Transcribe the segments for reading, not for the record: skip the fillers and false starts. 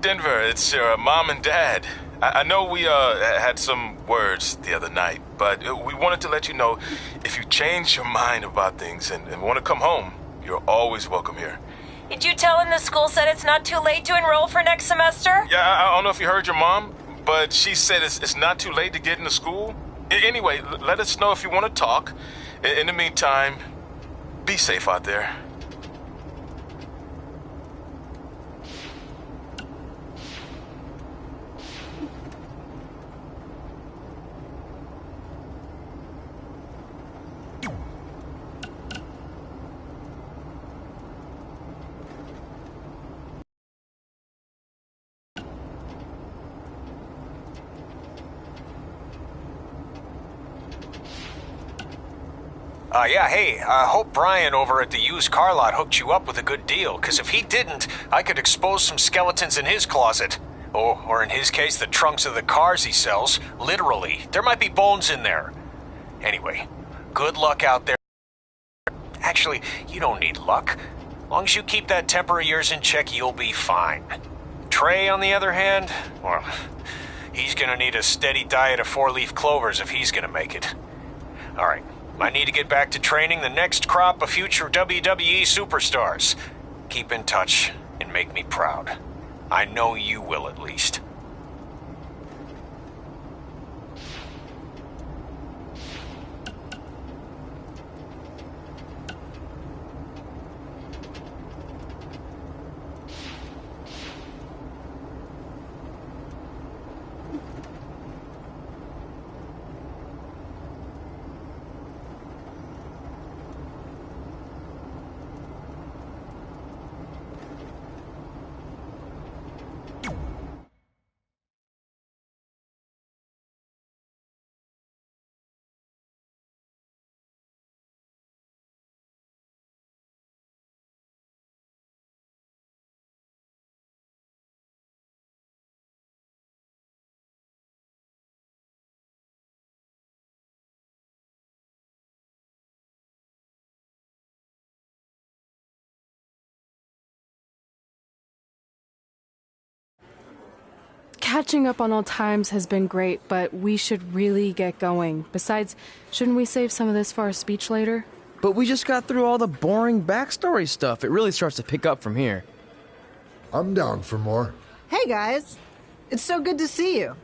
Denver, it's your mom and dad. I know we had some words the other night, but we wanted to let you know if you change your mind about things and want to come home, you're always welcome here. Did you tell him the school said it's not too late to enroll for next semester? Yeah, I don't know if you heard your mom, but she said it's not too late to get into school. Anyway, let us know if you want to talk. In the meantime, be safe out there. Yeah, hey, I hope Brian over at the used car lot hooked you up with a good deal, because if he didn't, I could expose some skeletons in his closet. Oh, or in his case, the trunks of the cars he sells. Literally. There might be bones in there. Anyway, good luck out there. Actually, you don't need luck. As long as you keep that temper of yours in check, you'll be fine. Trey, on the other hand, well, he's gonna need a steady diet of four-leaf clovers if he's gonna make it. All right. I need to get back to training the next crop of future WWE superstars. Keep in touch and make me proud. I know you will, at least. Catching up on old times has been great, but we should really get going. Besides, shouldn't we save some of this for our speech later? But we just got through all the boring backstory stuff. It really starts to pick up from here. I'm down for more. Hey guys, it's so good to see you.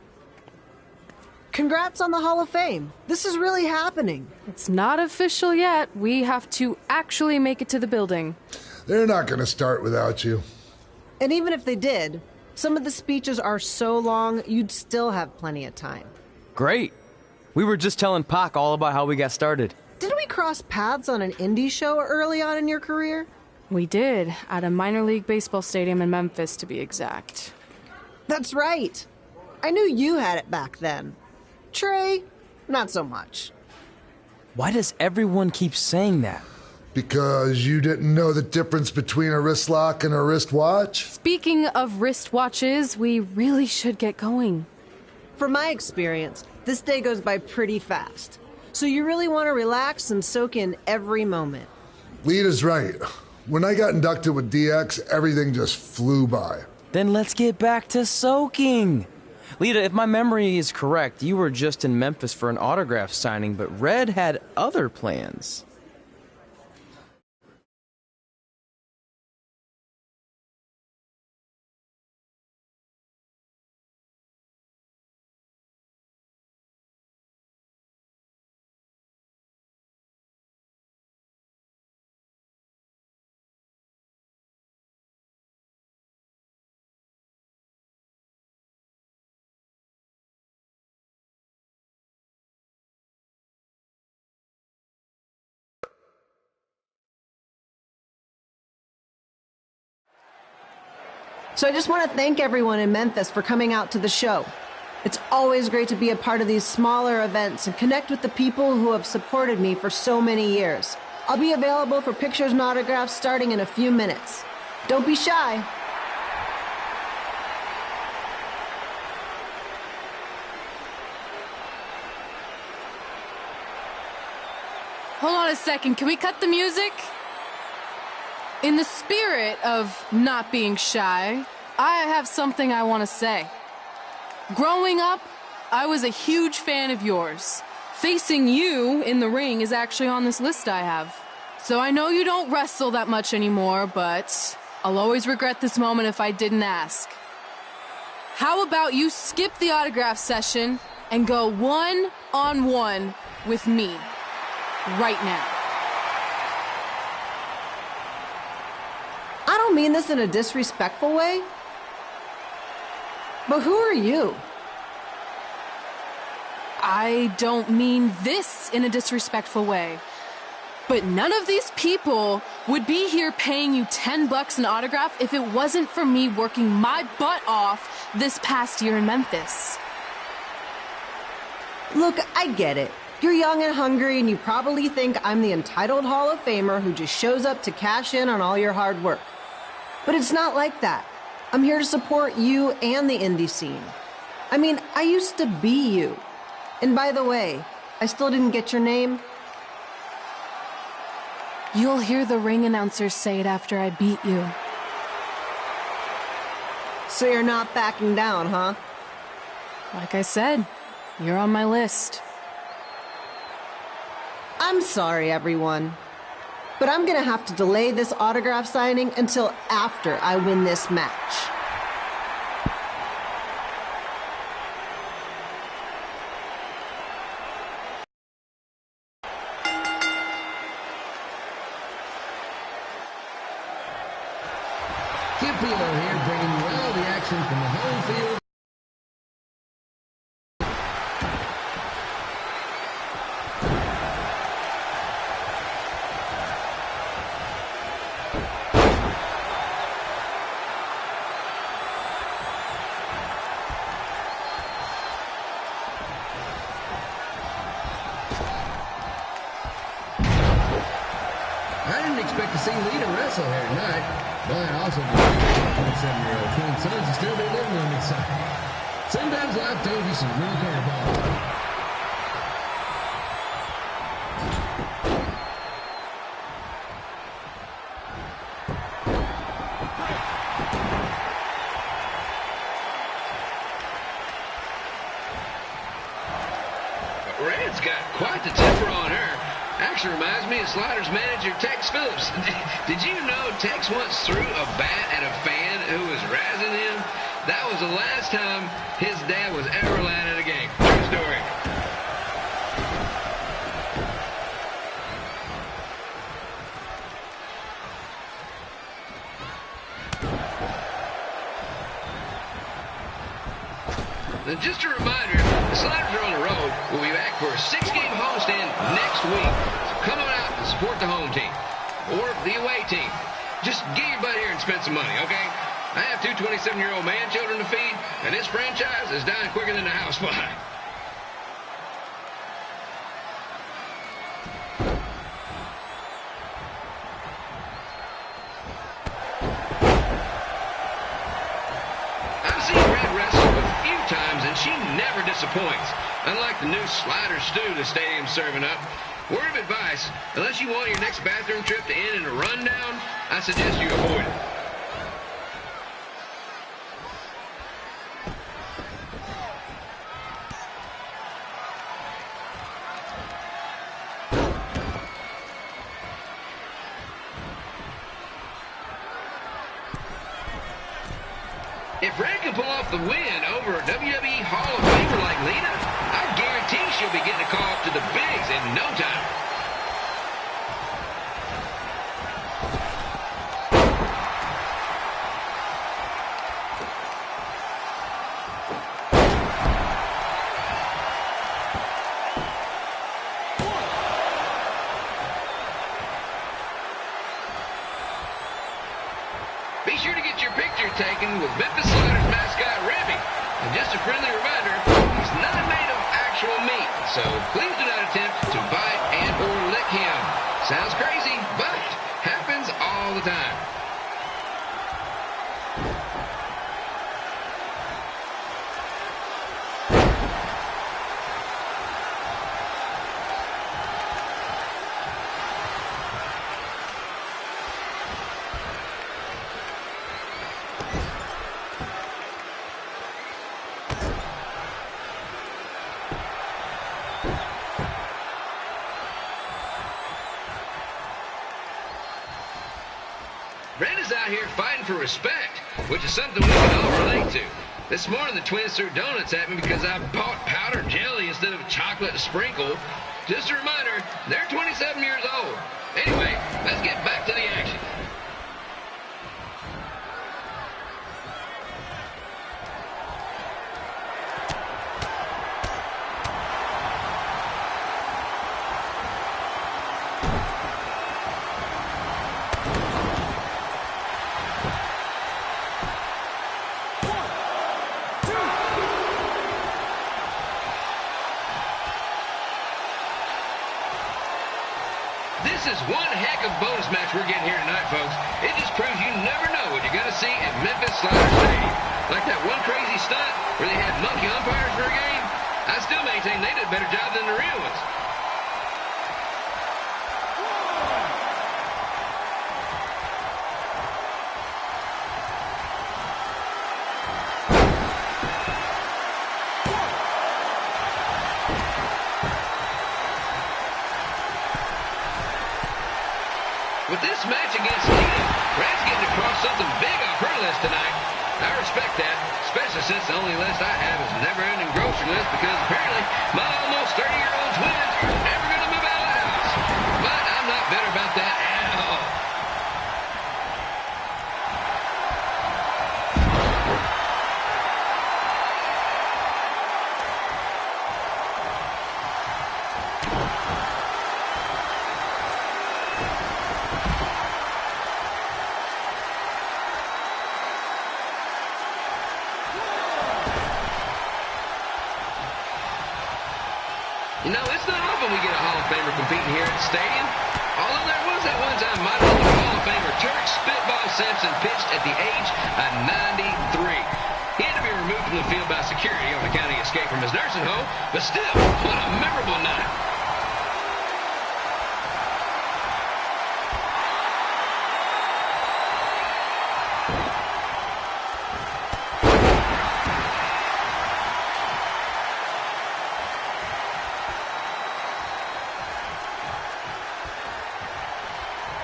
Congrats on the Hall of Fame. This is really happening. It's not official yet. We have to actually make it to the building. They're not going to start without you. And even if they did, some of the speeches are so long, you'd still have plenty of time. Great. We were just telling Pac all about how we got started. Didn't we cross paths on an indie show early on in your career? We did, at a minor league baseball stadium in Memphis, to be exact. That's right. I knew you had it back then. Trey, not so much. Why does everyone keep saying that? Because you didn't know the difference between a wrist lock and a wristwatch? Speaking of wristwatches, we really should get going. From my experience, this day goes by pretty fast. So you really want to relax and soak in every moment. Lita's right. When I got inducted with DX, everything just flew by. Then let's get back to soaking. Lita, if my memory is correct, you were just in Memphis for an autograph signing, but Red had other plans. So I just want to thank everyone in Memphis for coming out to the show. It's always great to be a part of these smaller events and connect with the people who have supported me for so many years. I'll be available for pictures and autographs starting in a few minutes. Don't be shy. Hold on a second, can we cut the music? In the spirit of not being shy, I have something I want to say. Growing up, I was a huge fan of yours. Facing you in the ring is actually on this list I have. So I know you don't wrestle that much anymore, but I'll always regret this moment if I didn't ask. How about you skip the autograph session and go one-on-one with me right now? I don't mean this in a disrespectful way, but who are you? I don't mean this in a disrespectful way, but none of these people would be here paying you $10 an autograph if it wasn't for me working my butt off this past year in Memphis. Look, I get it. You're young and hungry, and you probably think I'm the entitled Hall of Famer who just shows up to cash in on all your hard work. But it's not like that. I'm here to support you and the indie scene. I mean, I used to be you. And by the way, I still didn't get your name. You'll hear the ring announcers say it after I beat you. So you're not backing down, huh? Like I said, you're on my list. I'm sorry, everyone. But I'm gonna have to delay this autograph signing until after I win this match. Kipio here, bringing you all the action from the home field. I didn't expect to see Lita wrestle here tonight, but also the 27-year-old twin sons will still be living on this side. Sometimes life throws you some real curveballs. Red's got quite the temper on her. Actually reminds me of Sliders manager Tex Phillips. Did you know Tex once threw a bat at a fan who was razzing him? That was the last time his dad was ever allowed at a game. True story. And just a reminder, the Sliders are on the road. We'll be back for a 6-game homestand next week. So come on out and support the home team or the away team. Just get your butt here and spend some money, okay? I have 2 27-year-old man children to feed, and this franchise is dying quicker than the house fly. I've seen Red wrestle a few times, and she never disappoints. Unlike the new slider stew the stadium's serving up. Word of advice, unless you want your next bathroom trip to end in a rundown, I suggest you avoid it. If Red can pull off the win over a WWE Hall of Famer like Lita, I guarantee she'll be getting a call up to the bigs in no time. Be sure to get your picture taken with Memphis Sliders mascot Remy. And just a friendly reminder, he's not made of actual meat, so please do not attempt to bite and or lick him. Sounds crazy, but happens all the time. Red is out here fighting for respect, which is something we can all relate to. This morning, the twins threw donuts at me because I bought powdered jelly instead of chocolate sprinkle. Just a reminder, they're 27 years old. Anyway, let's get back to the action. This is one heck of a bonus match we're getting here tonight, folks. It just proves you never know what you're going to see at Memphis Slider Stadium. Like that one crazy stunt where they had monkey umpires for a game. I still maintain they did a better job than the real ones. With this match against Lita, Red's getting across something big off her list tonight. I respect that, especially since the only list I have is a never-ending grocery list because apparently my almost 30-year-old twins are never going to move out of the house. But I'm not bitter about that at all. You know, it's not often we get a Hall of Famer competing here at the stadium. Although there was that one time my Hall of Famer Turk Spitball Simpson pitched at the age of 93. He had to be removed from the field by security on account of escape from his nursing home, but still, what a memorable night.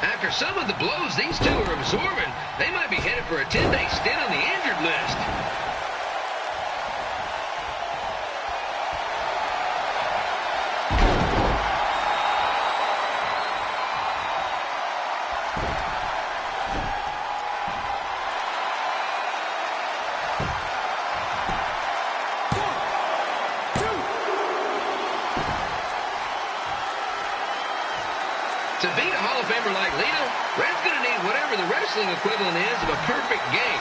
After some of the blows these two are absorbing, they might be headed for a 10-day stint on the injured list. To beat a Hall of Famer like Lita, Red's going to need whatever the wrestling equivalent is of a perfect game.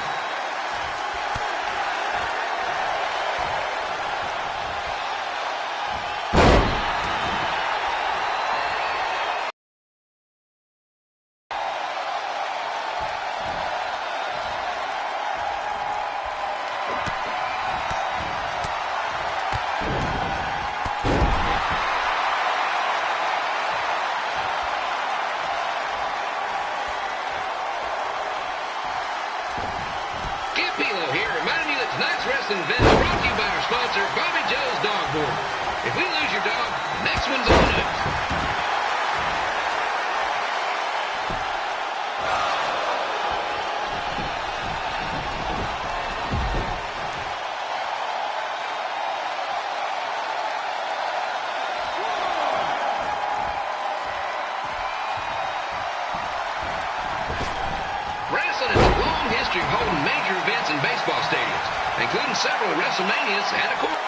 Tonight's wrestling event is brought to you by our sponsor, Bobby Joe's Dog Board. If we lose your dog, next one's on us. Wrestling has a long history of holding major events in baseball stadiums, including several WrestleManias and a court.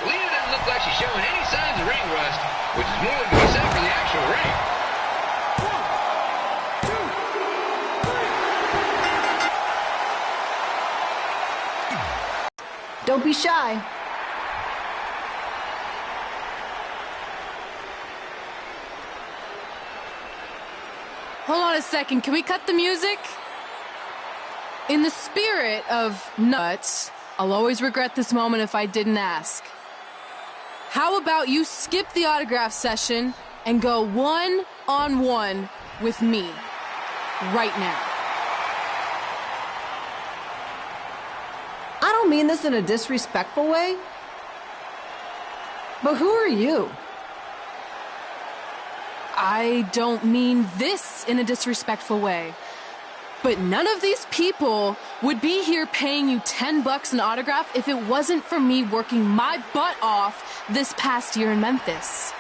Lita doesn't look like she's showing any signs of ring rust, which is more than can be said for the actual ring. Don't be shy. Hold on a second. Can we cut the music? In the spirit of nuts, I'll always regret this moment if I didn't ask. How about you skip the autograph session and go one-on-one with me right now? don't mean this in a disrespectful way, but who are you? I don't mean this in a disrespectful way, but none of these people would be here paying you $10 an autograph if it wasn't for me working my butt off this past year in Memphis.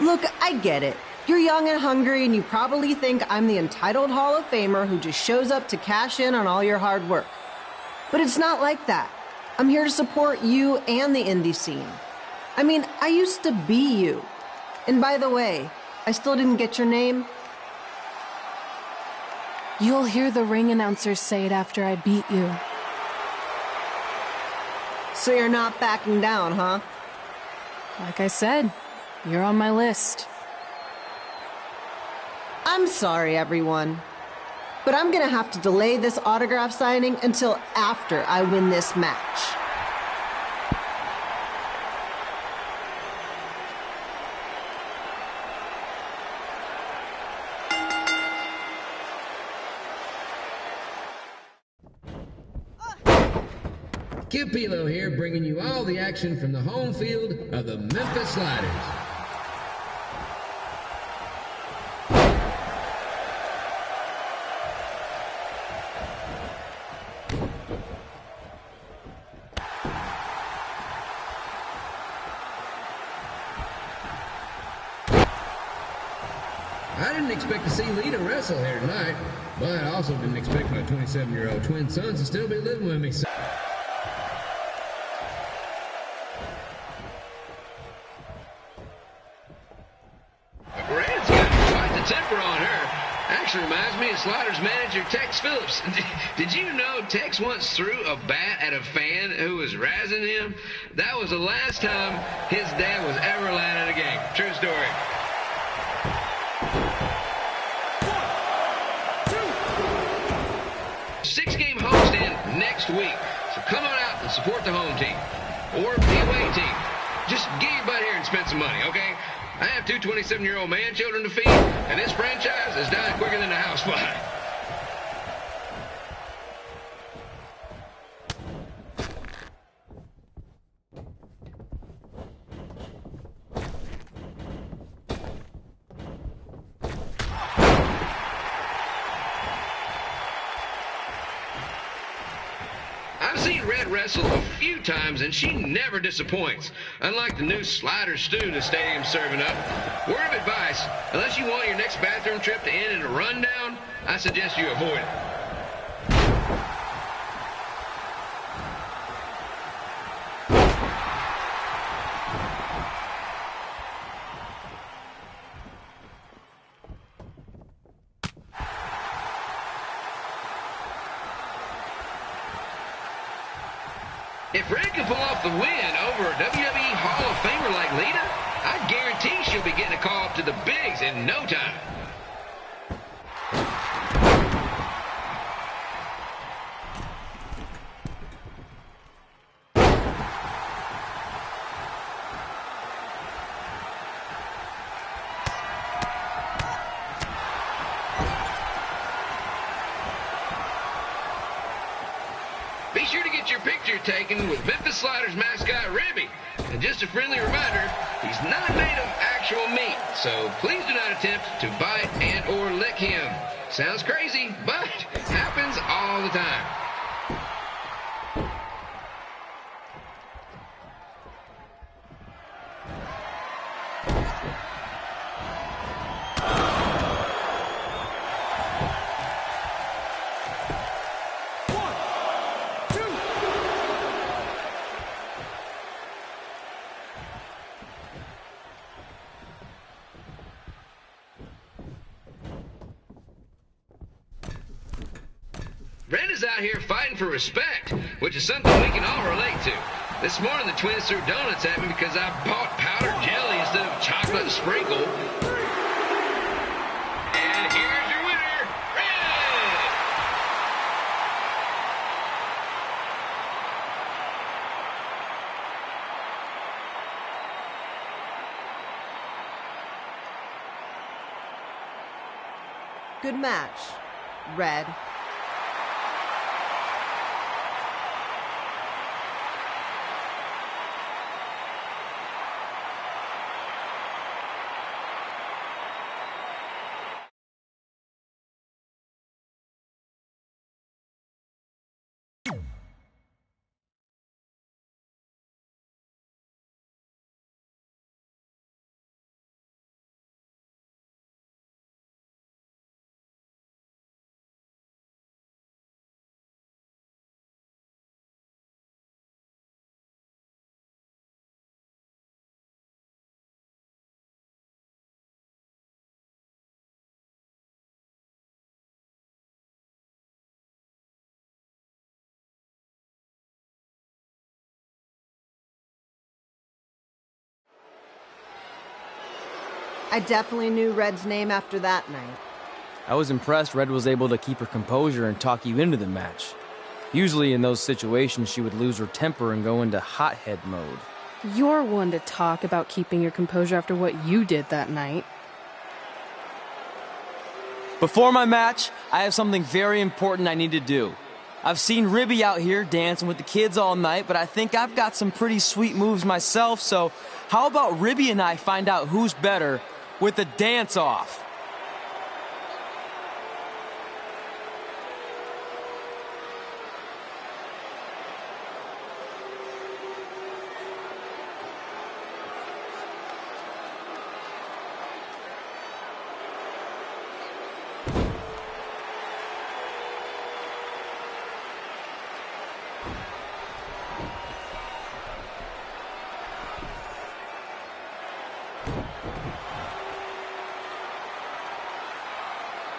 Look, I get it. You're young and hungry, and you probably think I'm the entitled Hall of Famer who just shows up to cash in on all your hard work. But it's not like that. I'm here to support you and the indie scene. I mean, I used to be you. And by the way, I still didn't get your name. You'll hear the ring announcers say it after I beat you. So you're not backing down, huh? Like I said, you're on my list. I'm sorry, everyone. But I'm gonna have to delay this autograph signing until after I win this match. Kid Pilo here, bringing you all the action from the home field of the Memphis Sliders. I didn't expect to see Lita wrestle here tonight, but I also didn't expect my 27-year-old twin sons to still be living with me. Red's got quite the temper on her. Actually reminds me of Sliders manager Tex Phillips. Did you know Tex once threw a bat at a fan who was razzing him? That was the last time his dad was ever allowed at a game. True story. Six-game homestand next week. So come on out and support the home team. Or the away team. Just get your butt here and spend some money, okay? I have two 27-year-old man children to feed, and this franchise is dying quicker than the housefly. I've seen Red wrestle a few times, and she never disappoints. Unlike the new slider stew the stadium's serving up. Word of advice, unless you want your next bathroom trip to end in a rundown, I suggest you avoid it. If Red can pull off the win over a WWE Hall of Famer like Lita, I guarantee she'll be getting a call up to the bigs in no time. Be sure to get your picture taken with Memphis Sliders mascot Ribby. And just a friendly reminder, he's not made of actual meat, so please do not attempt to bite and or lick him. Sounds crazy, but happens all the time. Red is out here fighting for respect, which is something we can all relate to. This morning the twins threw donuts at me because I bought powdered jelly instead of chocolate sprinkle. And here's your winner, Red! Good match, Red. I definitely knew Red's name after that night. I was impressed Red was able to keep her composure and talk you into the match. Usually in those situations, she would lose her temper and go into hothead mode. You're one to talk about keeping your composure after what you did that night. Before my match, I have something very important I need to do. I've seen Ribby out here dancing with the kids all night, but I think I've got some pretty sweet moves myself, so how about Ribby and I find out who's better with the dance-off?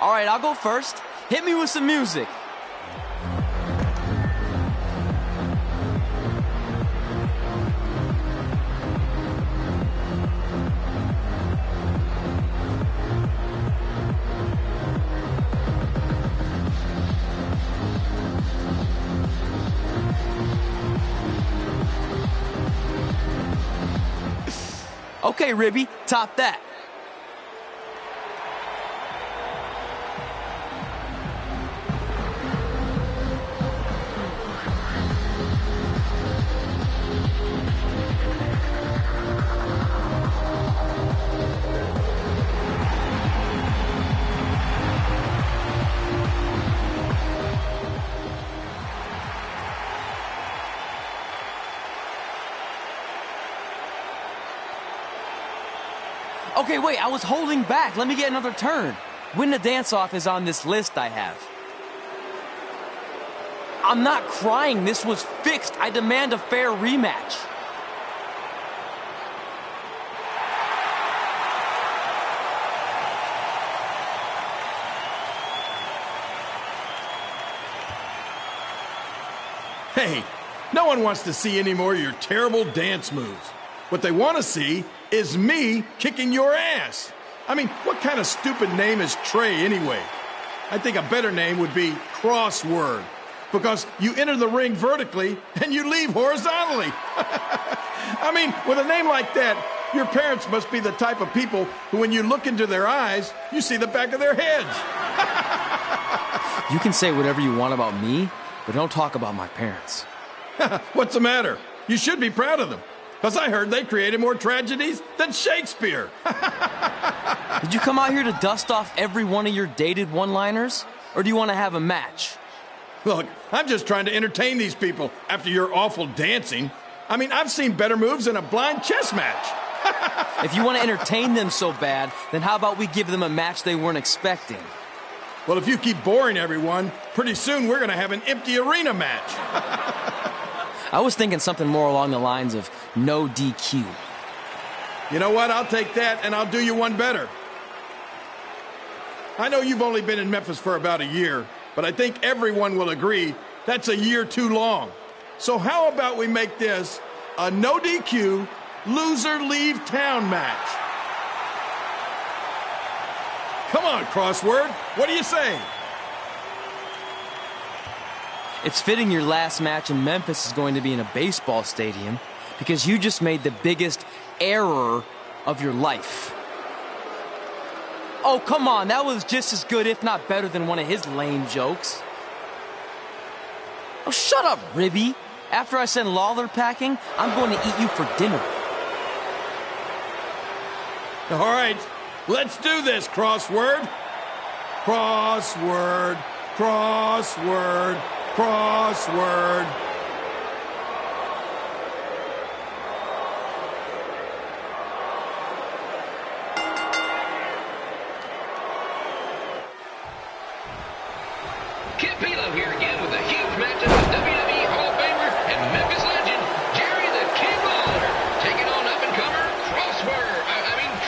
All right, I'll go first. Hit me with some music. Okay, Ribby, top that. Okay, wait, I was holding back. Let me get another turn. Win the dance-off is on this list I have. I'm not crying. This was fixed. I demand a fair rematch. Hey, no one wants to see any more of your terrible dance moves. What they want to see is me kicking your ass. I mean, what kind of stupid name is Trey anyway? I think a better name would be Crossword, because you enter the ring vertically and you leave horizontally. I mean, with a name like that, your parents must be the type of people who, when you look into their eyes, you see the back of their heads. You can say whatever you want about me, but don't talk about my parents. What's the matter? You should be proud of them. Because I heard they created more tragedies than Shakespeare. Did you come out here to dust off every one of your dated one-liners? Or do you want to have a match? Look, I'm just trying to entertain these people after your awful dancing. I mean, I've seen better moves than a blind chess match. If you want to entertain them so bad, then how about we give them a match they weren't expecting? Well, if you keep boring everyone, pretty soon we're going to have an empty arena match. I was thinking something more along the lines of no DQ. You know what? I'll take that, and I'll do you one better. I know you've only been in Memphis for about a year, but I think everyone will agree that's a year too long. So how about we make this a no DQ, loser leave town match? Come on, Crossword. What do you say? It's fitting your last match in Memphis is going to be in a baseball stadium because you just made the biggest error of your life. Oh, come on. That was just as good, if not better, than one of his lame jokes. Oh, shut up, Ribby. After I send Lawler packing, I'm going to eat you for dinner. All right, let's do this, Crossword. Crossword, crossword, crossword. Kid Pilo here again with a huge matchup with WWE Hall of Famer and Memphis legend Jerry the King Lawler taking on up-and-comer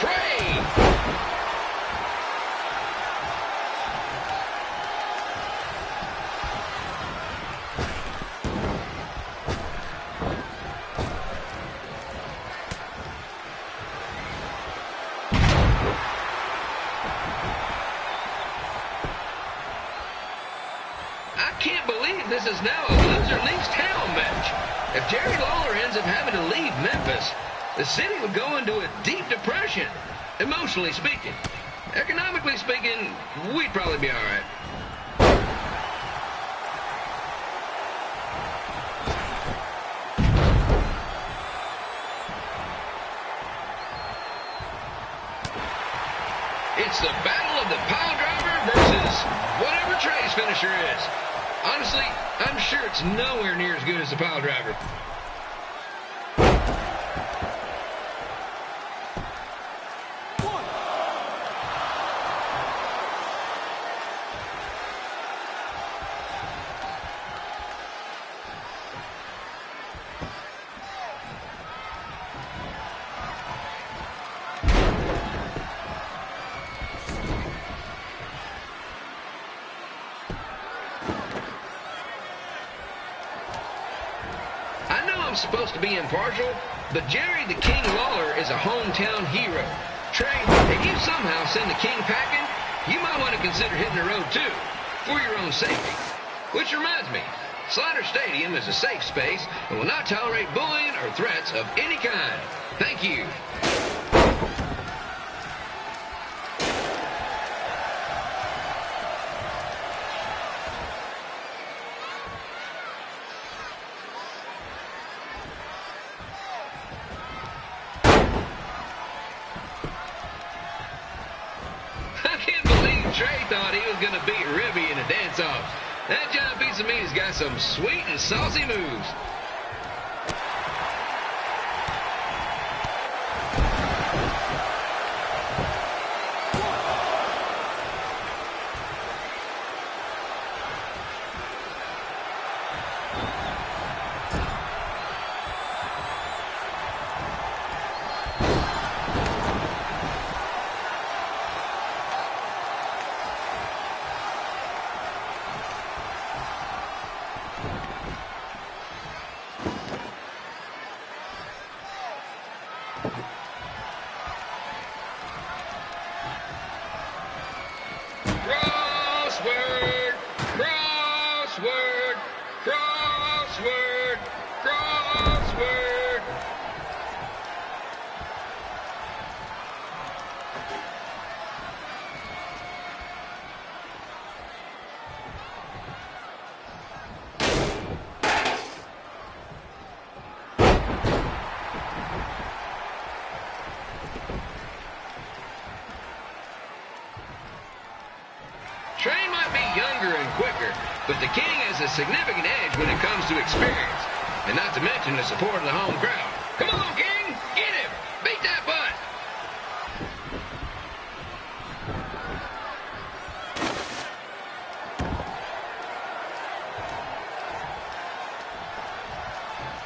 Trey. I can't believe this is now a loser leaves town match. If Jerry Lawler ends up having to leave Memphis, the city would go into a deep depression, emotionally speaking. Economically speaking, we'd probably be all right. It's the battle of the pile driver versus whatever Trey's finisher is. Honestly, I'm sure it's nowhere near as good as the pile driver. I'm supposed to be impartial, but Jerry the King Lawler is a hometown hero. Trey, if you somehow send the King packing, you might want to consider hitting the road too, for your own safety. Which reminds me, Slider Stadium is a safe space and will not tolerate bullying or threats of any kind. Thank you. Trey thought he was going to beat Ribby in a dance-off. That giant piece of meat has got some sweet and saucy moves. Crossword, crossword, crossword, crossword. Trey might be younger and quicker, but the King has a significant edge when it comes to experience, and not to mention the support of the home crowd. Come on, King! Get him! Beat that butt!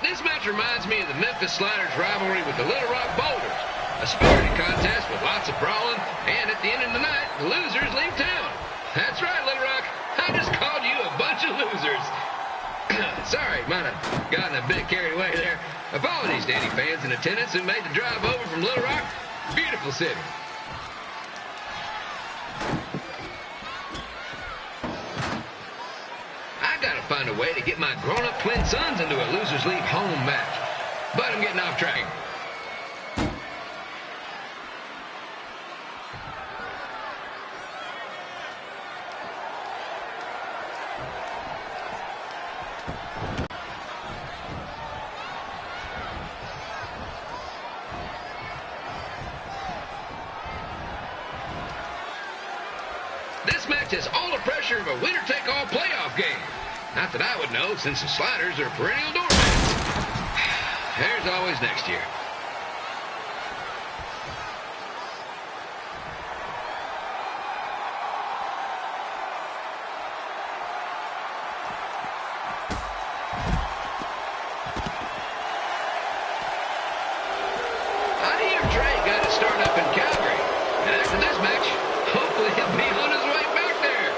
This match reminds me of the Memphis Sliders' rivalry with the Little Rock Boulders, a spirited contest with lots of brawling, and at the end of the night, the losers leave town. That's right, Little Rock. I just called you a bunch of losers. Sorry, might have gotten a bit carried away there. Apologies to any fans in attendance who made the drive over from Little Rock. Beautiful city. I gotta find a way to get my grown-up twin sons into a losers leave home match. But I'm getting off track. This match has all the pressure of a winner-take-all playoff game. Not that I would know, since the Sliders are perennial doormats. There's always next year. I hear Trey got it started up in Calgary. And after this match, hopefully he'll be on his way back there.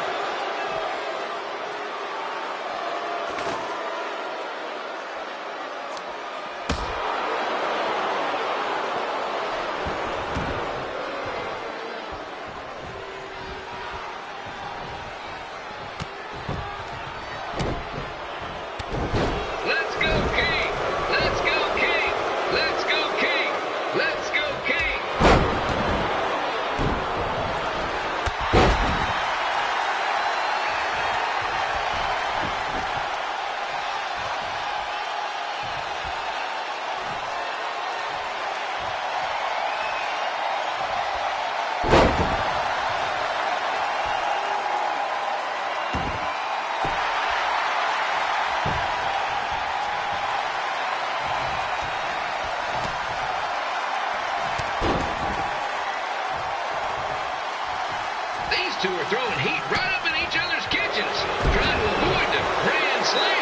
two are throwing heat right up in each other's kitchens, trying to avoid the grand slam.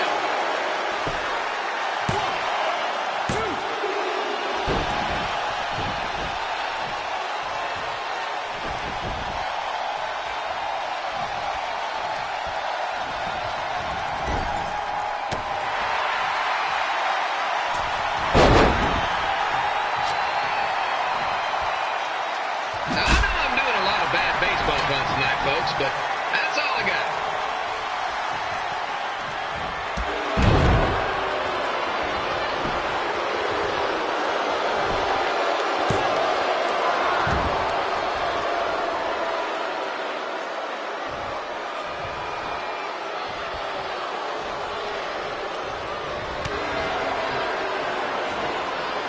Folks, but that's all I got.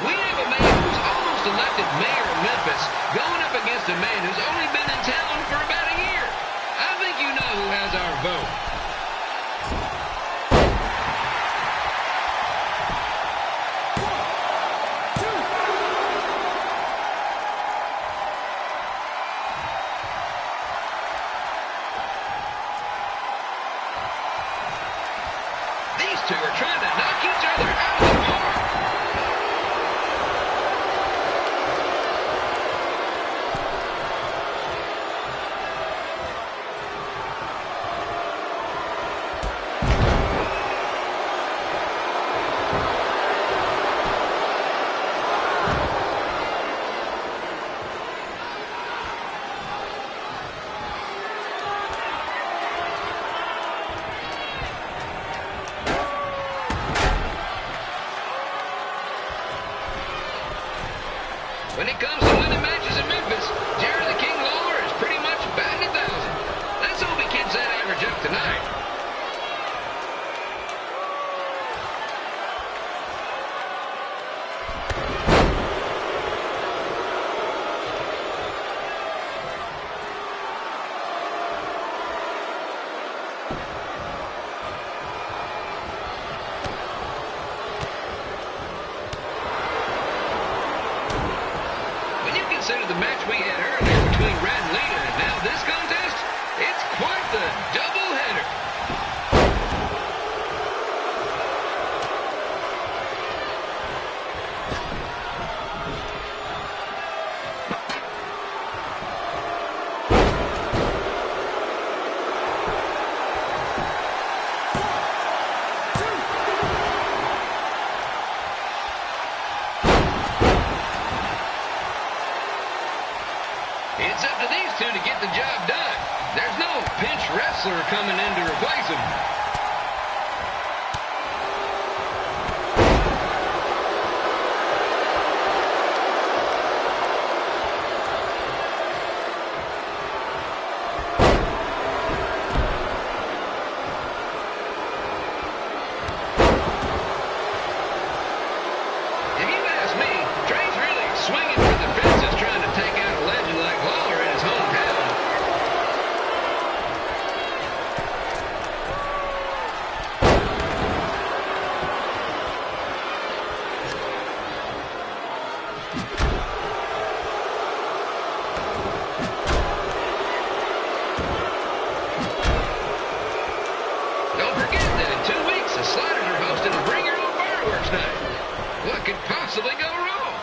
We have a man who's almost elected mayor of Memphis going up against a man who's only been in town for about a year. I think you know who has our vote. These two are trying to knock each other out of the park. When it comes to winning matches in Memphis, Jerry the King Lawler is pretty much batting 1,000. Let's hope he keeps that average up tonight. Consider the match we had earlier between Red and Lita, and now this contest, it's quite the doubleheader. It's up to these two to get the job done. There's no pinch wrestler coming in to replace them. If you ask me, Trey's really swinging for the fences trying to take out a legend like Lawler in his hometown. Don't forget that in 2 weeks, the Sliders are hosting a Bring Your Own Fireworks Night. What could possibly go wrong?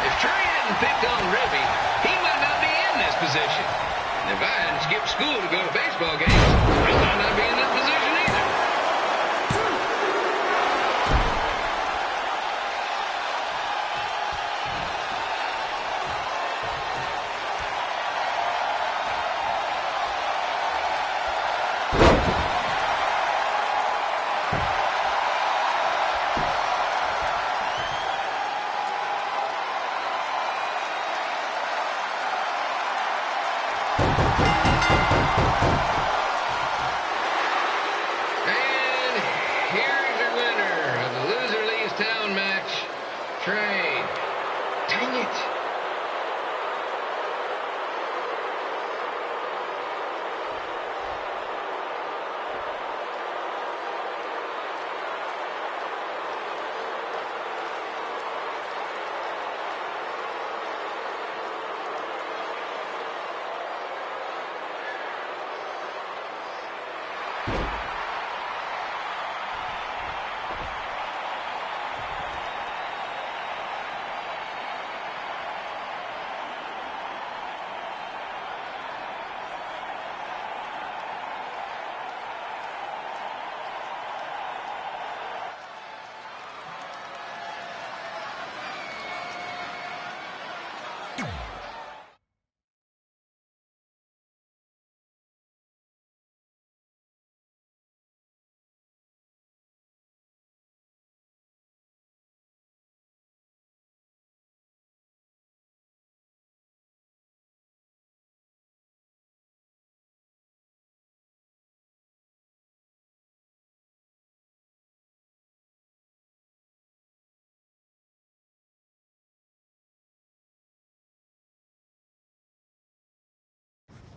If Trey hadn't picked on Ribby, he might not be in this position. And if I hadn't skipped school to go to baseball games, I might not be in this position either. And here's your winner of the Loser Leaves Town match. match. Trey. Dang it.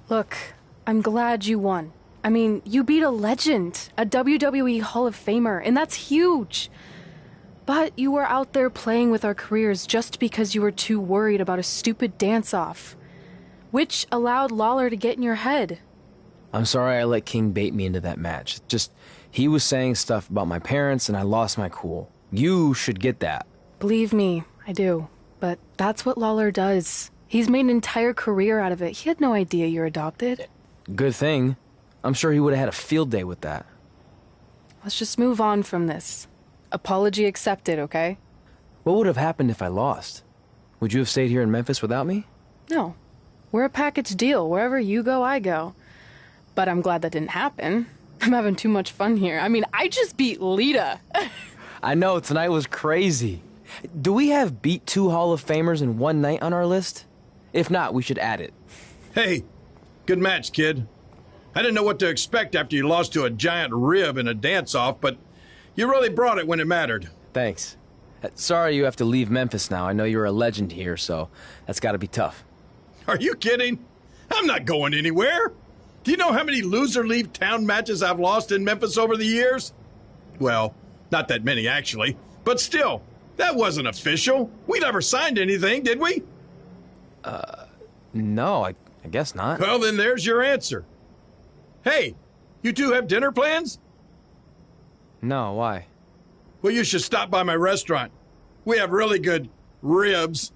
Look, I'm glad you won. I mean, you beat a legend, a WWE Hall of Famer, and that's huge. But you were out there playing with our careers just because you were too worried about a stupid dance-off, which allowed Lawler to get in your head. I'm sorry I let King bait me into that match. Just, he was saying stuff about my parents and I lost my cool. You should get that. Believe me, I do. But that's what Lawler does. He's made an entire career out of it. He had no idea you're adopted. Good thing. I'm sure he would have had a field day with that. Let's just move on from this. Apology accepted, okay? What would have happened if I lost? Would you have stayed here in Memphis without me? No. We're a package deal. Wherever you go, I go. But I'm glad that didn't happen. I'm having too much fun here. I mean, I just beat Lita. I know, tonight was crazy. Do we have beat 2 Hall of Famers in one night on our list? If not, we should add it. Hey, good match, kid. I didn't know what to expect after you lost to a giant rib in a dance-off, but you really brought it when it mattered. Thanks. Sorry you have to leave Memphis now. I know you're a legend here, so that's gotta be tough. Are you kidding? I'm not going anywhere. Do you know how many loser leave town matches I've lost in Memphis over the years? Well, not that many actually, but still, that wasn't official. We never signed anything, did we? No, I guess not. Well, then there's your answer. Hey, you two have dinner plans? No, why? Well, you should stop by my restaurant. We have really good ribs.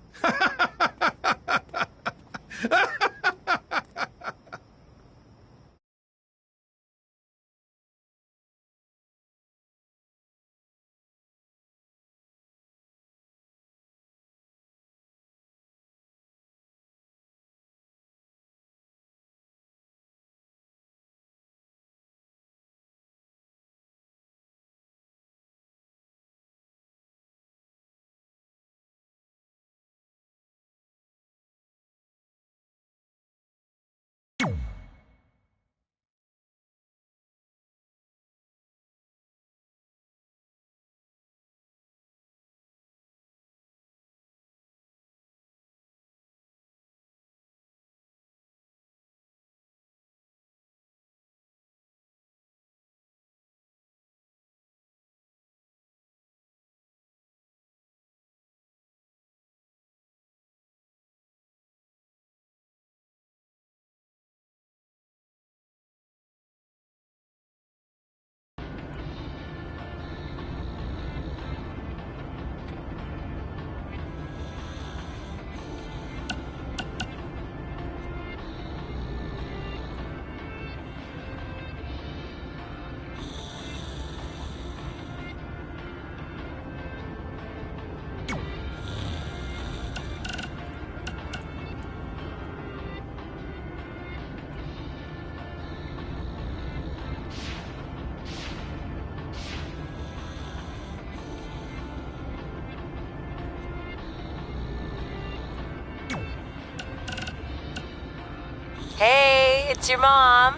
Hey, it's your mom.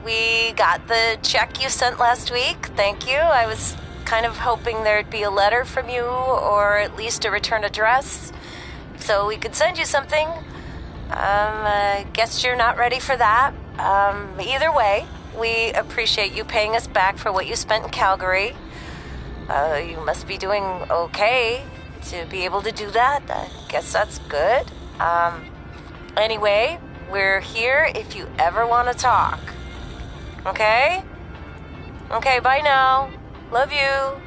We got the check you sent last week. Thank you. I was kind of hoping there'd be a letter from you, or at least a return address, so we could send you something. I guess you're not ready for that. Either way, we appreciate you paying us back for what you spent in Calgary. You must be doing okay to be able to do that. I guess that's good. Anyway, we're here if you ever want to talk. Okay? Okay, bye now. Love you.